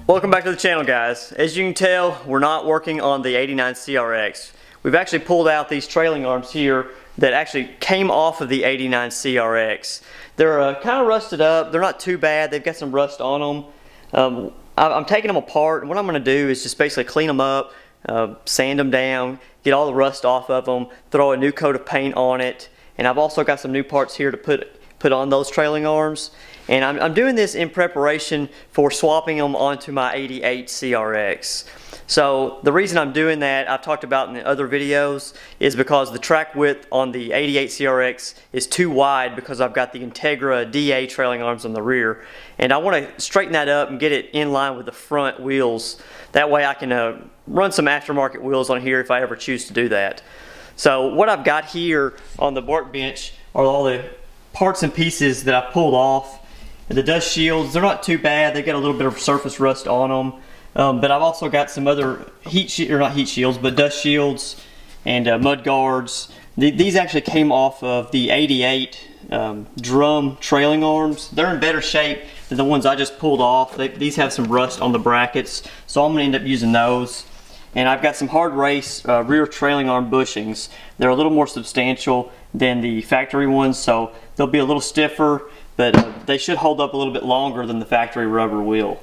Welcome back to the channel, guys. As you can tell, we're not working on the '89 CRX. We've actually pulled out these trailing arms here that actually came off of the '89 CRX. They're kind of rusted up. They're not too bad. They've got some rust on them. I'm taking them apart, and what I'm going to do is just basically clean them up, sand them down, get all the rust off of them, throw a new coat of paint on it, and I've also got some new parts here to put on those trailing arms. And I'm doing this in preparation for swapping them onto my '88 CRX. So the reason I'm doing that, I've talked about in the other videos, is because the track width on the '88 CRX is too wide because I've got the Integra DA trailing arms on the rear. And I want to straighten that up and get it in line with the front wheels. That way I can run some aftermarket wheels on here if I ever choose to do that. So what I've got here on the workbench are all the parts and pieces that I pulled off. The dust shields, they're not too bad. They've got a little bit of surface rust on them. But I've also got some other dust shields and mud guards. These actually came off of the '88 drum trailing arms. They're in better shape than the ones I just pulled off. These have some rust on the brackets, so I'm going to end up using those. And I've got some hard race rear trailing arm bushings. They're a little more substantial than the factory ones, so they'll be a little stiffer, but they should hold up a little bit longer than the factory rubber wheel.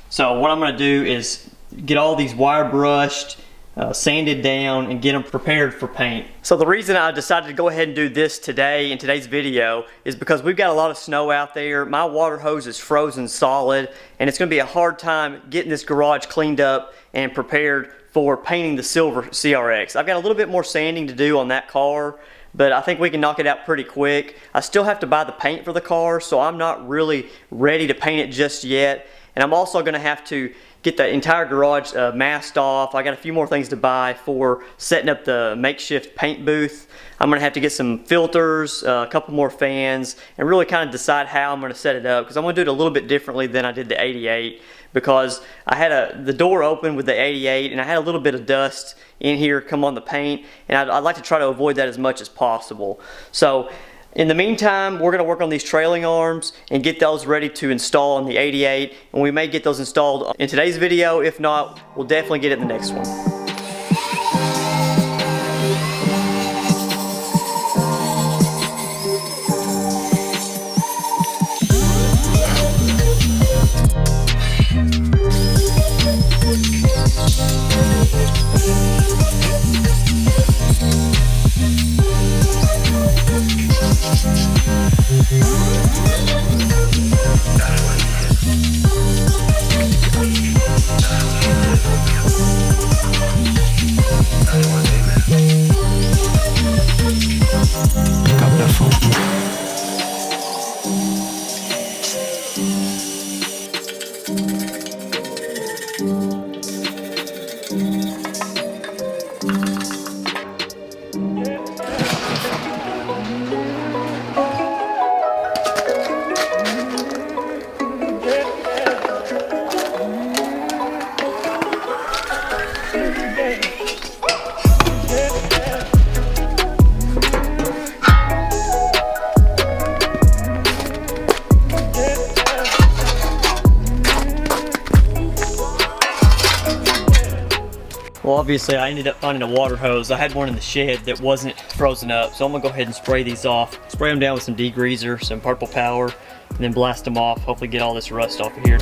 So what I'm going to do is get all these wire brushed, sanded down, and get them prepared for paint. So the reason I decided to go ahead and do this today in today's video is because we've got a lot of snow out there. My water hose is frozen solid, and it's going to be a hard time getting this garage cleaned up and prepared for painting the silver CRX. I've got a little bit more sanding to do on that car, but I think we can knock it out pretty quick. I still have to buy the paint for the car, so I'm not really ready to paint it just yet. And I'm also going to have to get the entire garage masked off. I got a few more things to buy for setting up the makeshift paint booth. I'm going to have to get some filters, a couple more fans, and really kind of decide how I'm going to set it up, because I'm going to do it a little bit differently than I did the '88, because I had the door open with the '88 and I had a little bit of dust in here come on the paint, and I'd like to try to avoid that as much as possible. So in the meantime, we're going to work on these trailing arms and get those ready to install on the '88, and we may get those installed in today's video. If not, we'll definitely get it in the next one. Well, obviously I ended up finding a water hose. I had one in the shed that wasn't frozen up, so I'm gonna go ahead and spray these off. Spray them down with some degreaser, some purple power, and then blast them off. Hopefully get all this rust off of here.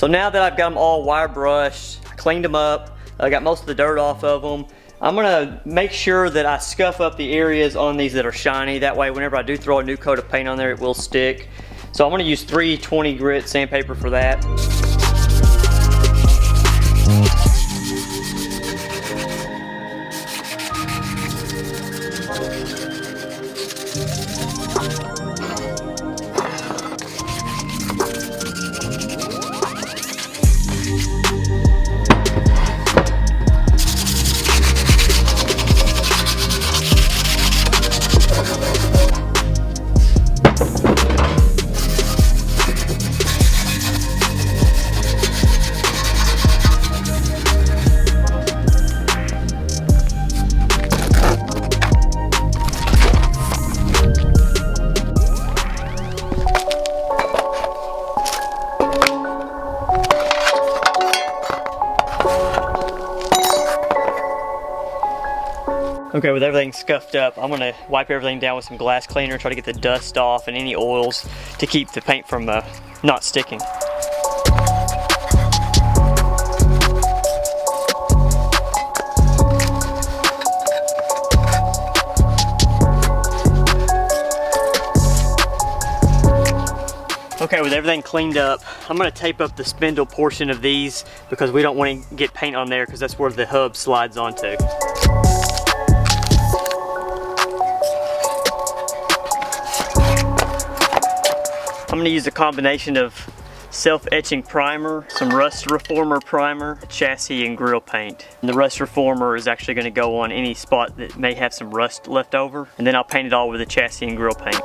So now that I've got them all wire brushed, I cleaned them up, I got most of the dirt off of them, I'm gonna make sure that I scuff up the areas on these that are shiny. That way whenever I do throw a new coat of paint on there, it will stick. So I'm gonna use 320 grit sandpaper for that. Okay, with everything scuffed up, I'm gonna wipe everything down with some glass cleaner, try to get the dust off and any oils to keep the paint from not sticking. Okay, with everything cleaned up, I'm gonna tape up the spindle portion of these because we don't want to get paint on there because that's where the hub slides onto. I'm going to use a combination of self-etching primer, some rust reformer primer, chassis and grill paint. And the rust reformer is actually going to go on any spot that may have some rust left over, and then I'll paint it all with the chassis and grill paint.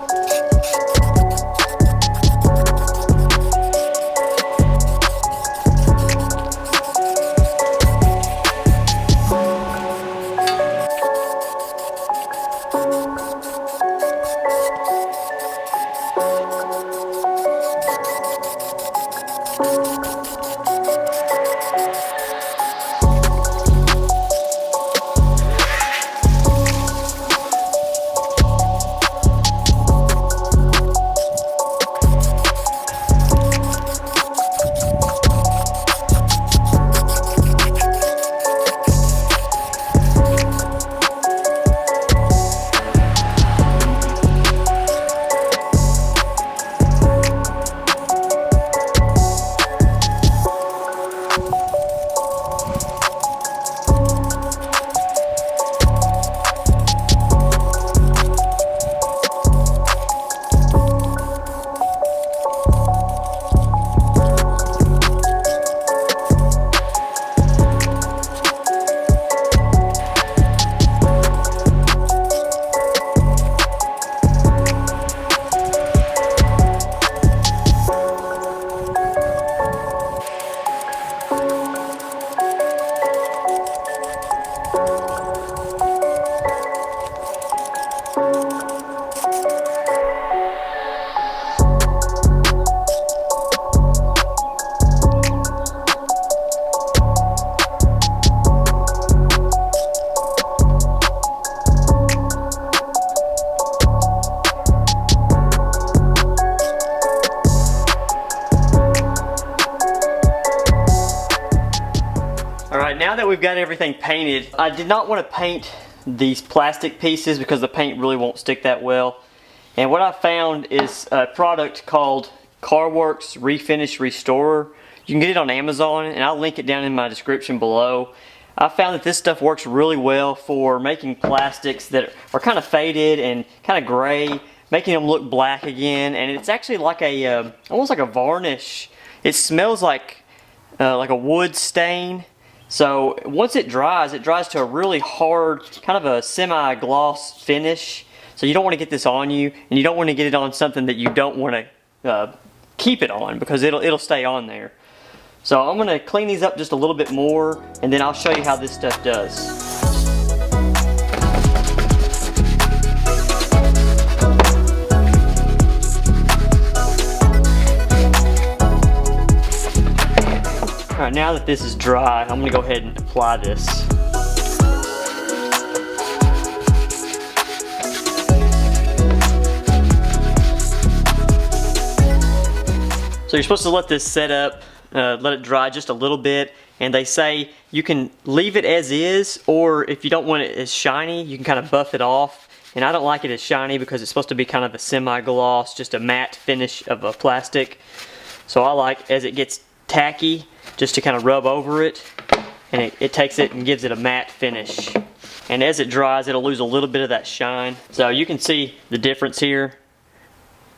Alright, now that we've got everything painted, I did not want to paint these plastic pieces because the paint really won't stick that well. And what I found is a product called CarWorks Refinish Restorer. You can get it on Amazon, and I'll link it down in my description below. I found that this stuff works really well for making plastics that are kind of faded and kind of gray, making them look black again. And it's actually like a almost like a varnish. It smells like a wood stain. So once it dries to a really hard, kind of a semi-gloss finish. So you don't want to get this on you, and you don't want to get it on something that you don't want to keep it on, because it'll stay on there. So I'm going to clean these up just a little bit more, and then I'll show you how this stuff does. Alright, now that this is dry, I'm going to go ahead and apply this. So you're supposed to let this set up let it dry just a little bit, and they say you can leave it as is, or if you don't want it as shiny, you can kind of buff it off. And I don't like it as shiny because it's supposed to be kind of a semi-gloss, just a matte finish of a plastic. So I like as it gets tacky, just to kind of rub over it, and it takes it and gives it a matte finish. And as it dries, it'll lose a little bit of that shine. So you can see the difference here.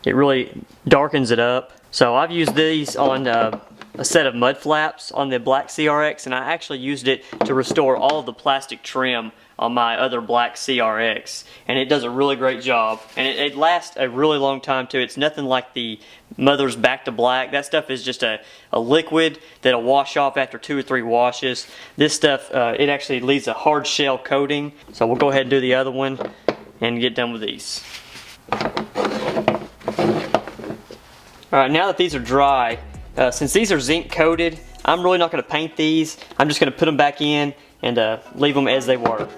It really darkens it up. So I've used these on a set of mud flaps on the black CRX, and I actually used it to restore all of the plastic trim on my other black CRX, and it does a really great job, and it lasts a really long time too. It's nothing like the Mother's Back to Black. That stuff is just a liquid that'll wash off after 2 or 3 washes. This stuff, it actually leaves a hard shell coating. So we'll go ahead and do the other one and get done with these. Alright, now that these are dry, since these are zinc coated, I'm really not going to paint these. I'm just going to put them back in and leave them as they were.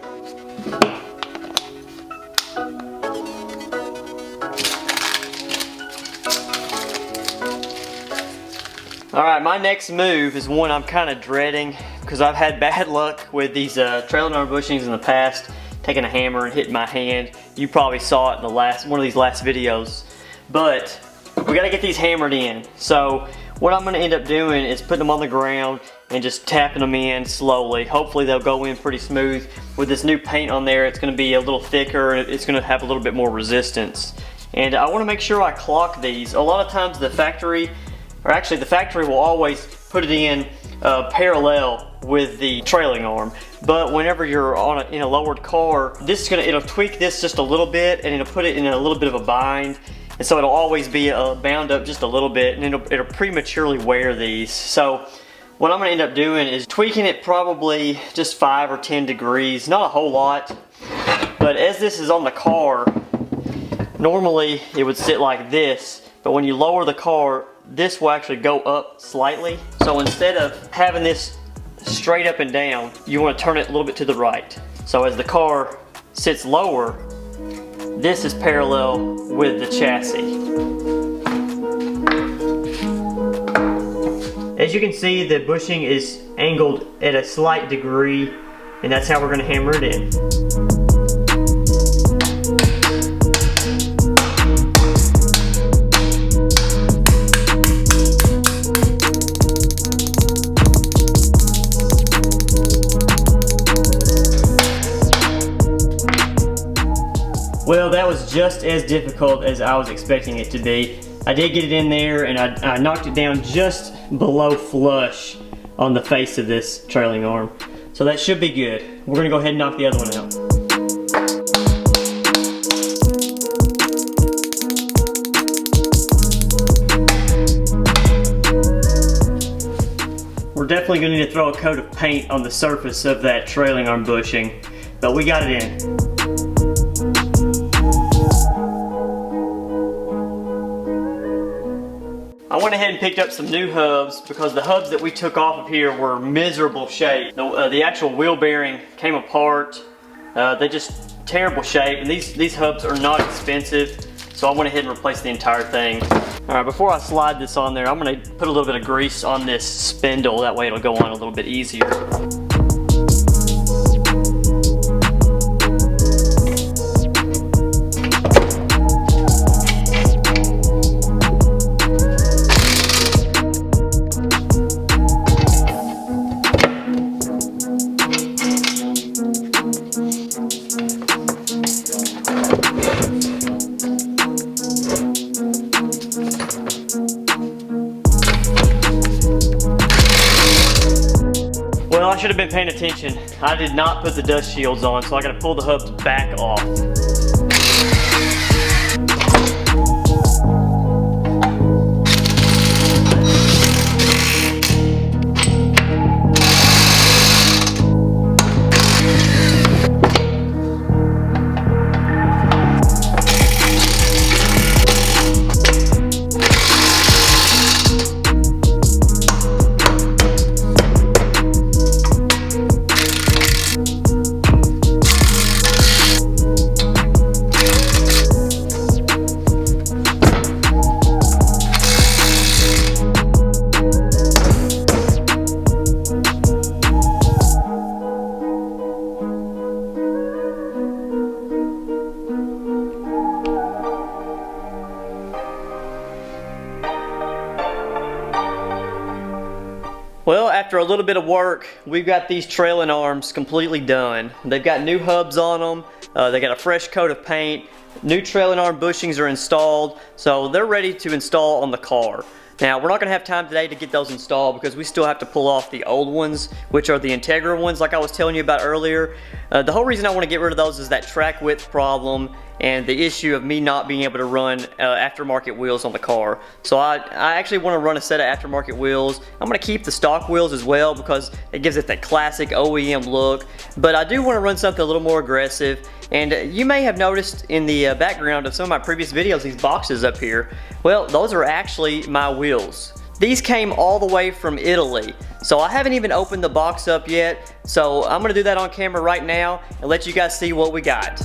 Alright, my next move is one I'm kind of dreading because I've had bad luck with these trailing arm bushings in the past, taking a hammer and hitting my hand. You probably saw it in the one of these last videos. But we got to get these hammered in. So what I'm going to end up doing is putting them on the ground and just tapping them in slowly. Hopefully they'll go in pretty smooth. With this new paint on there, it's going to be a little thicker and it's going to have a little bit more resistance. And I want to make sure I clock these. A lot of times the factory will always put it in parallel with the trailing arm. But whenever you're in a lowered car, it'll tweak this just a little bit, and it'll put it in a little bit of a bind. And so it'll always be bound up just a little bit, and it'll prematurely wear these. So what I'm going to end up doing is tweaking it probably just 5 or 10 degrees, not a whole lot. But as this is on the car, normally it would sit like this, but when you lower the car, this will actually go up slightly. So instead of having this straight up and down, you want to turn it a little bit to the right. So as the car sits lower, this is parallel with the chassis. As you can see, the bushing is angled at a slight degree, and that's how we're going to hammer it in. Well, that was just as difficult as I was expecting it to be. I did get it in there, and I knocked it down just below flush on the face of this trailing arm. So that should be good. We're gonna go ahead and knock the other one out. We're definitely gonna need to throw a coat of paint on the surface of that trailing arm bushing, but we got it in. I went ahead and picked up some new hubs because the hubs that we took off of here were miserable shape. The actual wheel bearing came apart. They just terrible shape, and these hubs are not expensive, so I went ahead and replaced the entire thing. Alright, before I slide this on there, I'm going to put a little bit of grease on this spindle, that way it'll go on a little bit easier. Well, I should have been paying attention. I did not put the dust shields on, so I gotta pull the hubs back off. Well, after a little bit of work, we've got these trailing arms completely done. They've got new hubs on them, they got a fresh coat of paint, new trailing arm bushings are installed, so they're ready to install on the car. Now, we're not going to have time today to get those installed because we still have to pull off the old ones, which are the Integra ones like I was telling you about earlier. The whole reason I want to get rid of those is that track width problem and the issue of me not being able to run aftermarket wheels on the car. So I actually want to run a set of aftermarket wheels. I'm going to keep the stock wheels as well because it gives it that classic OEM look, but I do want to run something a little more aggressive. And you may have noticed in the background of some of my previous videos these boxes up here. Well, those are actually my wheels. These came all the way from Italy, so I haven't even opened the box up yet. So I'm going to do that on camera right now and let you guys see what we got.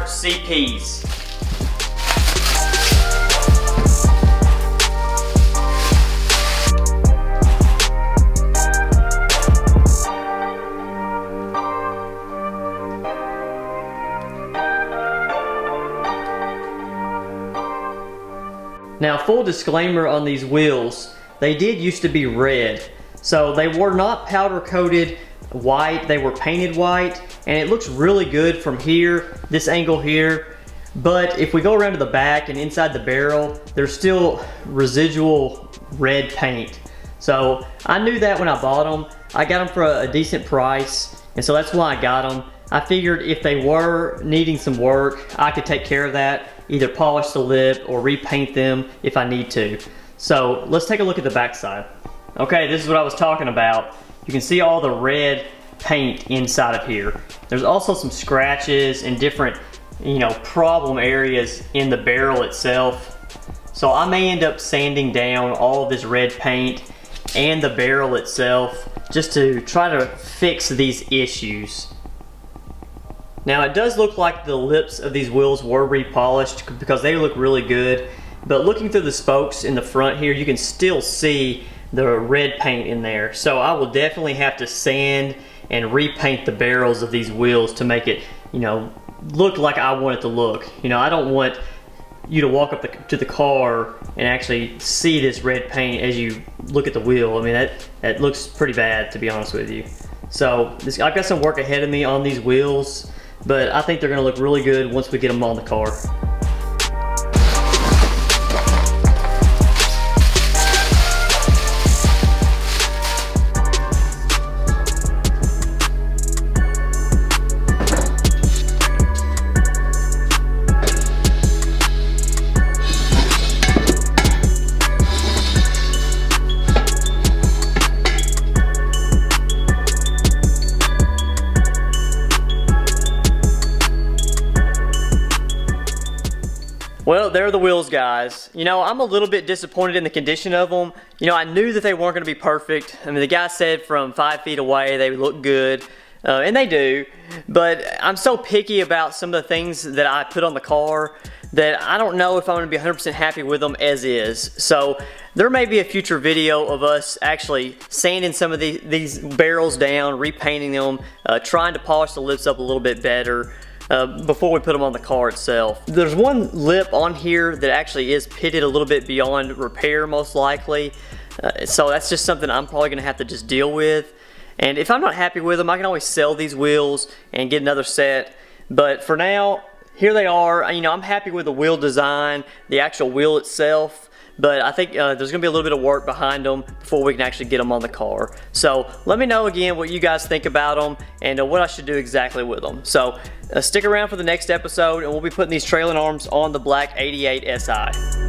CPs. Now, full disclaimer on these wheels, they did used to be red. So they were not powder coated white, they were painted white, and it looks really good from here, this angle here. But if we go around to the back and inside the barrel, there's still residual red paint. So I knew that when I bought them. I got them for a decent price, and so that's why I got them. I figured if they were needing some work, I could take care of that, either polish the lip or repaint them if I need to. So let's take a look at the back side. Okay, this is what I was talking about. You can see all the red paint inside of here. There's also some scratches and different, problem areas in the barrel itself. So I may end up sanding down all of this red paint and the barrel itself just to try to fix these issues. Now, it does look like the lips of these wheels were repolished because they look really good, but looking through the spokes in the front here, you can still see the red paint in there. So I will definitely have to sand and repaint the barrels of these wheels to make it, look like I want it to look. I don't want you to walk up to the car and actually see this red paint as you look at the wheel. I mean, that looks pretty bad, to be honest with you. So I've got some work ahead of me on these wheels, but I think they're gonna look really good once we get them on the car. Well, there are the wheels, guys. I'm a little bit disappointed in the condition of them. I knew that they weren't going to be perfect. I mean, the guy said from 5 feet away they look good, and they do. But I'm so picky about some of the things that I put on the car that I don't know if I'm going to be 100% happy with them as is. So there may be a future video of us actually sanding some of these barrels down, repainting them, trying to polish the lips up a little bit better. Before we put them on the car itself. There's one lip on here that actually is pitted a little bit beyond repair, most likely. So that's just something I'm probably going to have to just deal with. And if I'm not happy with them, I can always sell these wheels and get another set. But for now, here they are. I'm happy with the wheel design, the actual wheel itself. But I think there's going to be a little bit of work behind them before we can actually get them on the car. So let me know again what you guys think about them and what I should do exactly with them. So stick around for the next episode, and we'll be putting these trailing arms on the black 88 Si.